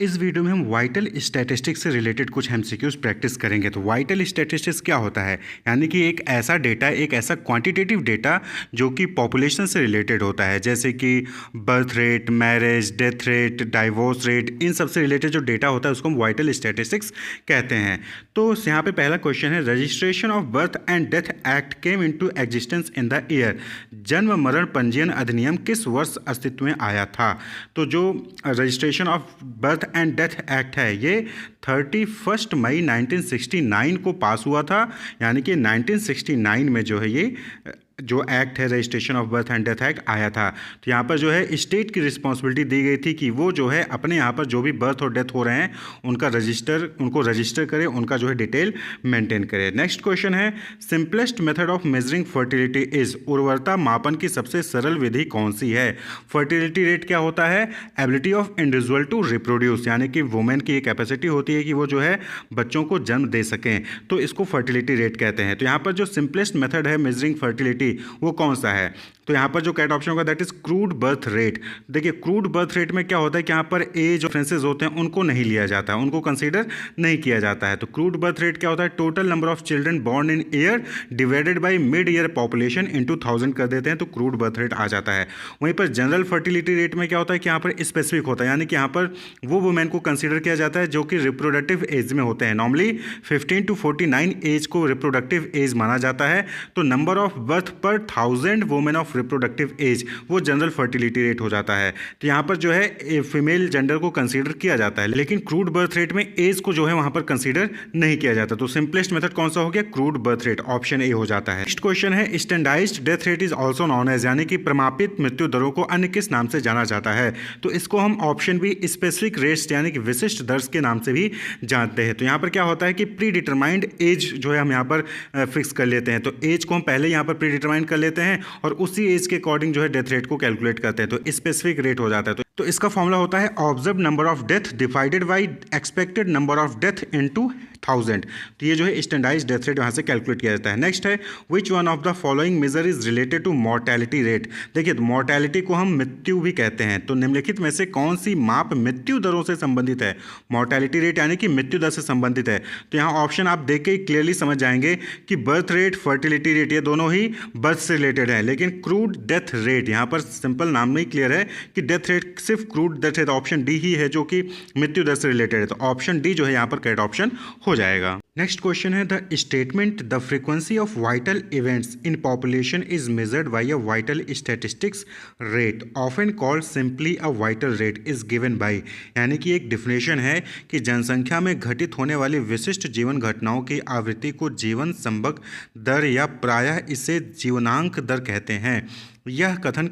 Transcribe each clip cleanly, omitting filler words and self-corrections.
इस वीडियो में हम वाइटल स्टैटिस्टिक्स से रिलेटेड कुछ एमसीक्यूज प्रैक्टिस करेंगे। तो वाइटल स्टैटिस्टिक्स क्या होता है, यानी कि एक ऐसा डेटा, एक ऐसा क्वांटिटेटिव डेटा जो कि पॉपुलेशन से रिलेटेड होता है, जैसे कि birth rate, marriage, death rate, divorce rate, इन सब से रिलेटेड जो डेटा होता है उसको हम वाइटल स्टैटिस्टिक्स कहते हैं। तो यहाँ पे पहला क्वेश्चन है, registration of birth and death act came into existence in the year. जन्म मरण पंजीयन अधिनियम किस वर्ष अस्तित्व में आया था? तो जो registration of birth and death act है ये 31 मई 1969 को पास हुआ था, यानी कि 1969 में जो है ये जो एक्ट है registration of birth and death act आया था। तो यहाँ पर जो है स्टेट की रिस्पॉन्सिबिलिटी दी गई थी कि वो जो है अपने यहाँ पर जो भी बर्थ और डेथ हो रहे हैं उनको रजिस्टर करे, उनका जो है डिटेल मेंटेन करे। नेक्स्ट क्वेश्चन है, simplest method of measuring fertility is. उर्वरता मापन की सबसे सरल विधि कौन सी है? फर्टिलिटी रेट क्या होता है? Ability of individual to reproduce, यानी कि वुमेन की एक कैपेसिटी होती है कि वो जो है बच्चों को जन्म दे सकें, तो इसको फर्टिलिटी रेट कहते हैं। तो यहाँ पर जो सिंपलेस्ट मेथड है मेजरिंग फर्टिलिटी वो कौन सा है? तो यहाँ पर जो करेक्ट ऑप्शन होगा that is crude birth rate. देखिए क्रूड बर्थ रेट में क्या होता है कि यहाँ पर एज डिफरेंसेस होते हैं उनको नहीं लिया जाता है, उनको कंसीडर नहीं किया जाता है। तो क्रूड बर्थ रेट क्या होता है? Total number of children born in year divided by mid year population into 1000 कर देते हैं, तो क्रूड बर्थ रेट आ जाता है। वहीं पर जनरल फर्टिलिटी रेट में क्या होता है कि यहाँ पर स्पेसिफिक होता है, यानी कि यहाँ पर वो वुमेन को कंसीडर किया जाता है जो कि रिप्रोडक्टिव एज में होते हैं। नॉर्मली 15 to 49 एज को रिप्रोडक्टिव एज माना जाता है। तो नंबर ऑफ बर्थ पर 1000 वुमेन ऑफ रिप्रोडक्टिव एज वो जनरल फर्टिलिटी रेट हो जाता है। तो यहाँ पर जो है फीमेल जेंडर को कंसीडर किया जाता है, लेकिन क्रूड बर्थ रेट में एज को जो है वहाँ पर कंसीडर नहीं किया जाता। तो सिंपलेस्ट मेथड कौन सा हो गया? Crude birth rate, option A हो जाता है। नेक्स्ट क्वेश्चन है, standardised death rate is also known as, यानी कि प्रमापित मृत्यु दरों को अन्य किस नाम से जाना जाता है? तो इसको हम ऑप्शन बी स्पेसिफिक रेट्स यानी कि विशिष्ट दर के नाम से भी जानते हैं। तो यहाँ पर क्या होता है कि प्री डिटरमाइंड एज जो है हम यहाँ पर फिक्स कर लेते हैं। तो एज को हम पहले यहाँ पर प्री डिटरमाइन कर लेते हैं और उसी एज के अकॉर्डिंग जो है डेथ रेट को कैलकुलेट करते हैं, तो स्पेसिफिक रेट हो जाता है। तो इसका फॉर्मूला होता है observe number of death divided by expected number of death into 1000। तो ये जो है स्टैंडर्डाइज्ड डेथ रेट यहाँ से कैलकुलेट किया जाता है। नेक्स्ट है, which one of the following measure is related to mortality rate. देखिए मॉर्टेलिटी को हम मृत्यु भी कहते हैं, तो निम्नलिखित में से कौन सी माप मृत्यु दरों से संबंधित है? मॉर्टेलिटी रेट यानी कि मृत्यु दर से संबंधित है। तो यहाँ ऑप्शन आप देख के क्लियरली समझ जाएंगे कि बर्थ रेट, फर्टिलिटी रेट ये दोनों ही बर्थ से रिलेटेड है, लेकिन क्रूड डेथ रेट यहाँ पर सिंपल नाम में ही क्लियर है कि डेथ रेट सिर्फ crude death rate, option D ही है जो कि मृत्यु दर से रिलेटेड है। तो ऑप्शन डी जो है यहाँ पर करेक्ट ऑप्शन हो जाएगा। नेक्स्ट क्वेश्चन है, the statement the frequency of vital events in population is measured by a vital statistics rate often called simply a vital rate is given by, यानी कि एक डिफिनेशन है कि जनसंख्या में घटित होने वाली विशिष्ट जीवन घटनाओं की आवृत्ति को जीवन संभव दर या प्रायः इसे जीवनांक दर कहते हैं। यह कथन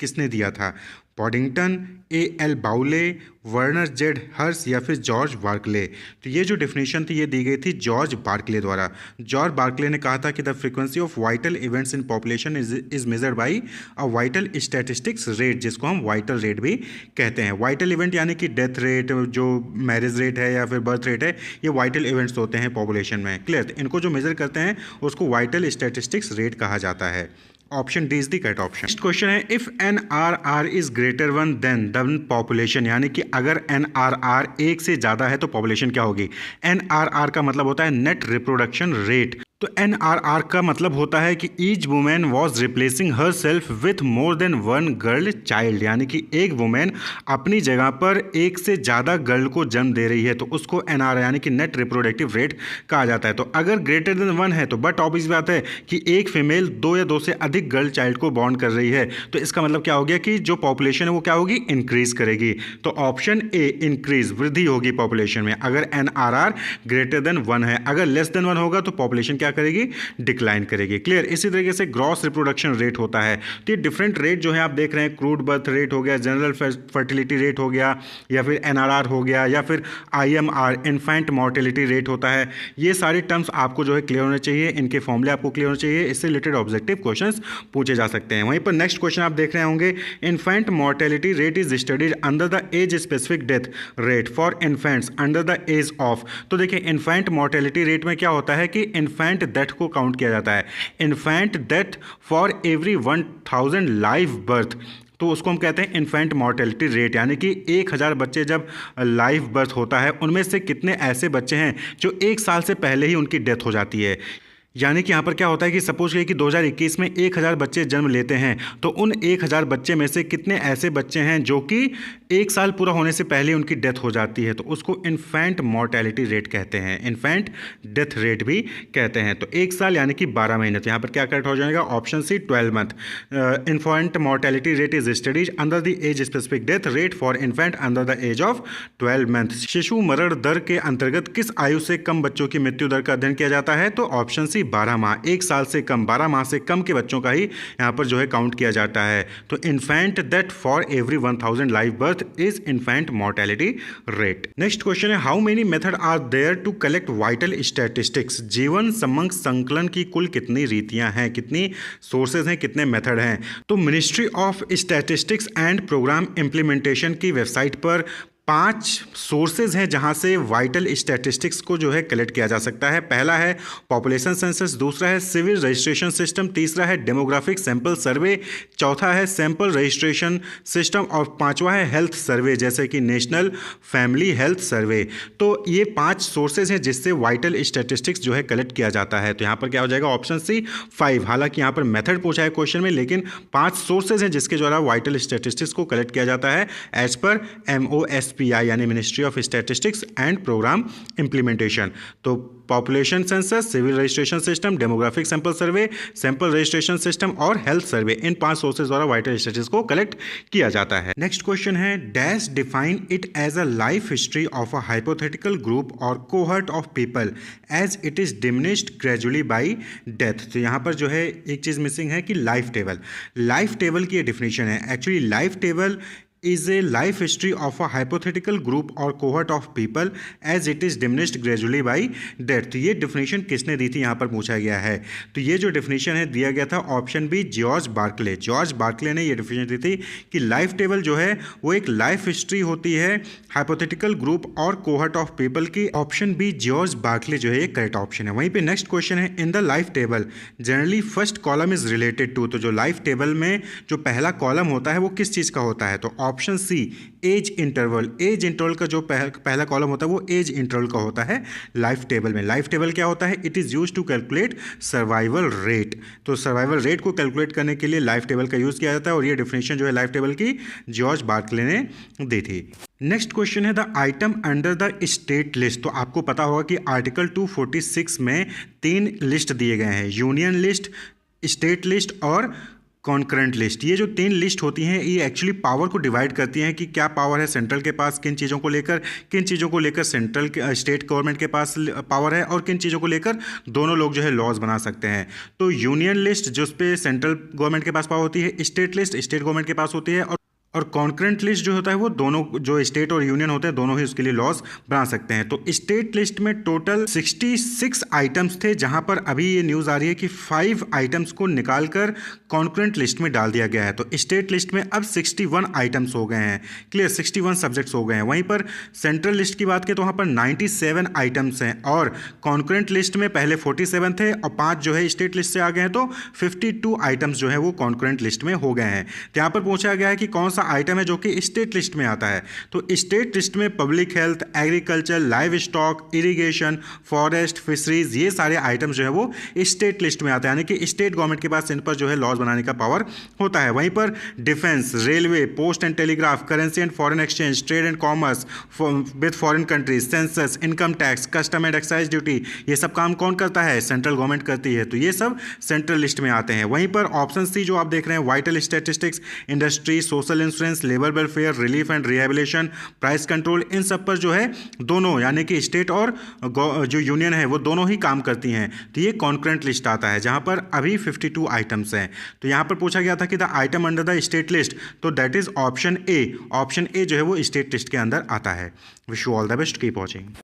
किसने दिया था? पॉडिंगटन, A.L. बाउले, वर्नर जेड हर्स या फिर जॉर्ज बार्कले। तो ये जो डेफिनेशन थी ये दी गई थी जॉर्ज बार्कले द्वारा। जॉर्ज बार्कले ने कहा था कि the frequency of vital events in population is measured by a vital statistics rate, जिसको हम वाइटल रेट भी कहते हैं। वाइटल इवेंट यानी कि डेथ रेट, जो मैरिज रेट है या फिर बर्थ रेट है, ये वाइटल इवेंट्स होते हैं पॉपुलेशन में। क्लियर? तो इनको जो मेजर करते हैं उसको वाइटल स्टैटिस्टिक्स रेट कहा जाता है। Option D is the correct option. Next question है, if NRR is greater one than the population, यानी कि अगर NRR एक से ज्यादा है तो पॉपुलेशन क्या होगी? NRR का मतलब होता है नेट रिप्रोडक्शन रेट। तो NRR का मतलब होता है कि each women was replacing her self with more than one girl child, यानी कि एक वुमेन अपनी जगह पर एक से ज़्यादा गर्ल को जन्म दे रही है, तो उसको NRR यानी कि नेट रिप्रोडक्टिव रेट कहा जाता है। तो अगर ग्रेटर देन वन है तो बट ऑब्वियस बात है कि एक फीमेल 2 या 2 से अधिक गर्ल चाइल्ड को बॉर्न कर रही है, तो इसका मतलब क्या हो गया कि जो पॉपुलेशन है वो क्या होगी? इंक्रीज करेगी। तो ऑप्शन ए इंक्रीज, वृद्धि होगी पॉपुलेशन में अगर NRR ग्रेटर देन 1 है। अगर लेस देन 1 होगा तो पॉपुलेशन क्या करेगी? डिक्लाइन करेगी। क्लियर? इसी तरीके से ग्रॉस रिप्रोडक्शन रेट होता है। तो ये डिफरेंट रेट जो है आप देख रहे हैं, क्रूड बर्थ रेट हो गया, जनरल फर्टिलिटी रेट हो गया, या फिर NRR हो गया, या फिर IMR इन्फेंट मॉर्टेलिटी रेट होता है। ये सारी टर्म्स आपको जो है क्लियर होने चाहिए, इनके फॉर्मूले आपको क्लियर होने चाहिए, इससे रिलेटेड ऑब्जेक्टिव क्वेश्चंस पूछे जा सकते हैं। वहीं पर नेक्स्ट क्वेश्चन आप देख रहे होंगे, infant mortality rate is studied under the age specific death rate for infants under the age of. तो देखिए इन्फेंट मॉर्टेलिटी रेट में क्या होता है कि इन्फेंट डेथ को काउंट किया जाता है। Infant death for every 1000 live birth तो उसको हम कहते हैं इन्फेंट मॉर्टेलिटी रेट, यानी कि 1000 बच्चे जब लाइव बर्थ होता है उनमें से कितने ऐसे बच्चे हैं जो 1 साल से पहले ही उनकी डेथ हो जाती है। यानी कि यहाँ पर क्या होता है कि सपोज करिए कि 2021 में 1000 बच्चे जन्म लेते हैं, तो उन 1000 बच्चे में से कितने ऐसे बच्चे हैं जो कि 1 साल पूरा होने से पहले उनकी डेथ हो जाती है, तो उसको इन्फेंट मॉर्टेलिटी रेट कहते हैं, इन्फेंट डेथ रेट भी कहते हैं। तो 1 साल यानी कि 12 महीने, तो यहाँ पर क्या करेक्ट हो जाएगा, option C 12 month. Infant mortality rate is studies under the age specific death rate for infant under the age of 12 month. शिशु मरण दर के अंतर्गत किस आयु से कम बच्चों की मृत्यु दर का अध्ययन किया जाता है, तो ऑप्शन सी 12 माह। 1 साल से कम, 12 माह से कम के बच्चों का ही यहाँ पर जो है काउंट किया जाता है। तो infant that for every 1000 live birth is infant mortality rate. Next question है, how many method are there to collect vital statistics. जीवन समंक संकलन की कुल कितनी रीतियां हैं, कितनी सोर्सेज हैं, कितने मेथड हैं। तो ministry of statistics and programme implementation की वेबसाइट पर 5 सोर्सेज हैं जहां से वाइटल स्टैटिस्टिक्स को जो है कलेक्ट किया जा सकता है। पहला है पॉपुलेशन सेंसस, दूसरा है सिविल रजिस्ट्रेशन सिस्टम, तीसरा है डेमोग्राफिक सैंपल सर्वे, चौथा है सैंपल रजिस्ट्रेशन सिस्टम और पांचवा है हेल्थ सर्वे जैसे कि नेशनल फैमिली हेल्थ सर्वे। तो ये 5 सोर्सेज हैं जिससे वाइटल स्टैटिस्टिक्स जो है कलेक्ट किया जाता है। तो यहाँ पर क्या हो जाएगा, ऑप्शन सी 5। हालांकि यहाँ पर मेथड पूछा है क्वेश्चन में, लेकिन 5 सोर्सेज हैं जिसके द्वारा वाइटल स्टैटिस्टिक्स को कलेक्ट किया जाता है एज पर MOSPI यानी ministry of statistics and programme implementation. तो population census, civil registration system, demographic sample survey, sample registration system और हेल्थ सर्वे, इन 5 सोर्सेज द्वारा वाइटल स्टैटिस्टिक्स को कलेक्ट किया जाता है। नेक्स्ट क्वेश्चन है, dash define it as a life history of a hypothetical group और cohort of people as it is diminished gradually by death. तो यहाँ पर जो है एक चीज़ मिसिंग है कि लाइफ टेबल। लाइफ टेबल की डिफिनेशन है, actually life table is a life history of a hypothetical group or cohort of people as it is diminished gradually by death। तो ये डिफिनेशन किसने दी थी, यहाँ पर पूछा गया है। तो ये जो डिफिनेशन है दिया गया था option B George Barclay. George Barclay ने ये डिफिनेशन दी थी कि लाइफ टेबल जो है वो एक लाइफ हिस्ट्री होती है हाइपोथेटिकल ग्रुप और कोहर्ट ऑफ पीपल की। ऑप्शन बी जॉर्ज बार्कले जो है ये करेक्ट ऑप्शन है। वहीं पे नेक्स्ट क्वेश्चन है, in the life table generally first column is related to. तो जो लाइफ टेबल में जो पहला कॉलम होता है वो किस चीज़ का होता है, तो option C age interval. Age interval का जो पहला कॉलम होता है वो एज इंटरवल का होता है लाइफ टेबल में। लाइफ टेबल क्या होता है, it is use to calculate survival rate. तो सर्वाइवल रेट को कैलकुलेट करने के लिए लाइफ टेबल का यूज़ किया जाता है और ये डिफिनेशन जो है लाइफ टेबल की जॉर्ज बार्कले ने दी थी। नेक्स्ट क्वेश्चन है, the item under the state list. तो आपको पता होगा कि आर्टिकल 246 में 3 लिस्ट दिए गए हैं, यूनियन लिस्ट, स्टेट लिस्ट और कॉन्करेंट लिस्ट। ये जो 3 लिस्ट होती हैं ये एक्चुअली पावर को डिवाइड करती हैं कि क्या पावर है सेंट्रल के पास किन चीज़ों को लेकर सेंट्रल स्टेट गवर्नमेंट के पास पावर है और किन चीज़ों को लेकर दोनों लोग जो है लॉज बना सकते हैं। तो यूनियन लिस्ट जिस पे सेंट्रल गवर्नमेंट के पास पावर होती है, स्टेट लिस्ट स्टेट गवर्नमेंट के पास होती है और कॉन्करेंट लिस्ट जो होता है वो दोनों जो स्टेट और यूनियन होते हैं दोनों ही उसके लिए लॉज बना सकते हैं। तो स्टेट लिस्ट में टोटल 66 आइटम्स थे, जहां पर अभी ये न्यूज़ आ रही है कि 5 आइटम्स को निकालकर कॉन्करेंट लिस्ट में डाल दिया गया है। तो स्टेट लिस्ट में अब 61 आइटम्स हो गए हैं, क्लियर, 61 सब्जेक्ट्स हो गए हैं। वहीं पर सेंट्रल लिस्ट की बात करें तो वहाँ पर 97 आइटम्स हैं और कॉन्करेंट लिस्ट में पहले 47 थे और 5 जो है स्टेट लिस्ट से आ गए हैं, तो 52 आइटम्स जो है वो कॉन्करेंट लिस्ट में हो गए हैं। तो यहाँ पर पूछा गया है कि कौन सा आइटम है जो कि स्टेट लिस्ट में आता है। तो स्टेट लिस्ट में public health, agriculture, live stock, irrigation, forest, fisheries, ये सारे आइटम जो है वो स्टेट लिस्ट में आते हैं, यानी कि स्टेट गवर्नमेंट के पास इन पर जो है लॉज बनाने का पावर होता है। वहीं पर defence, railway, post and telegraph, currency and foreign exchange, trade and commerce with foreign countries, census, income tax, custom and excise duty, ये सब काम कौन करता है, सेंट्रल गवर्नमेंट करती है। तो ये सब सेंट्रल लिस्ट में आते हैं। वहीं पर ऑप्शन सी जो आप देख रहे हैं, vital statistics, industry, social insurance, labour welfare, relief and rehabilitation, price control, इन सब पर जो है दोनों यानी कि स्टेट और जो यूनियन है वो दोनों ही काम करती हैं। तो ये कॉन्करेंट लिस्ट आता है जहां पर अभी 52 आइटम्स हैं। तो यहां पर पूछा गया था कि the item under the state list, तो that is option A. Option A जो है वो स्टेट लिस्ट के अंदर आता है। Wish you all the best, keep watching.